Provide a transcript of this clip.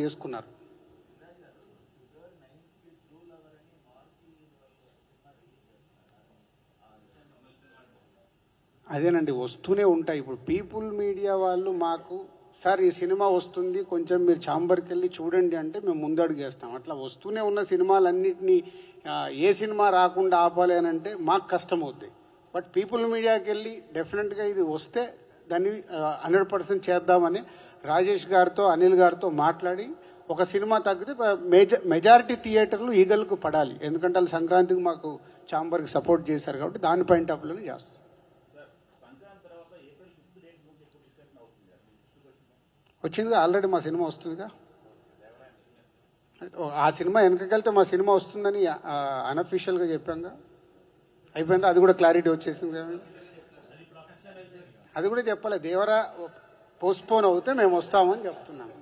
చేసుకున్నారు. అదేనండి, వస్తూనే ఉంటాయి. ఇప్పుడు పీపుల్ మీడియా వాళ్ళు మాకు సార్ ఈ సినిమా వస్తుంది, కొంచెం మీరు ఛాంబర్కి వెళ్ళి చూడండి అంటే మేము ముందడుగు వేస్తాం. అట్లా వస్తూనే ఉన్న సినిమాలన్నింటినీ ఏ సినిమా రాకుండా ఆపాలి అని అంటే మాకు కష్టం అవుతుంది. బట్ పీపుల్ మీడియాకి వెళ్ళి డెఫినెట్గా ఇది వస్తే దాన్ని 100% చేద్దామని రాజేష్ గారితో అనిల్ గారితో మాట్లాడి ఒక సినిమా తగ్గితే మెజారిటీ థియేటర్లు ఈగల్కు పడాలి. ఎందుకంటే వాళ్ళు సంక్రాంతికి మాకు ఛాంబర్కి సపోర్ట్ చేశారు కాబట్టి దాని పాయింట్ ఆఫ్ వ్యూలోనే చేస్తాం. వచ్చిందిగా, ఆల్రెడీ మా సినిమా వస్తుందిగా. ఆ సినిమా వెనకకెళ్తే మా సినిమా వస్తుందని అన్అఫీషియల్గా చెప్పాంగా. అయిపోయిందా? అది కూడా క్లారిటీ వచ్చేసింది. అది కూడా చెప్పాలి. దేవరా పోస్ట్పోన్ అవుతే మేము వస్తామని చెప్తున్నాము.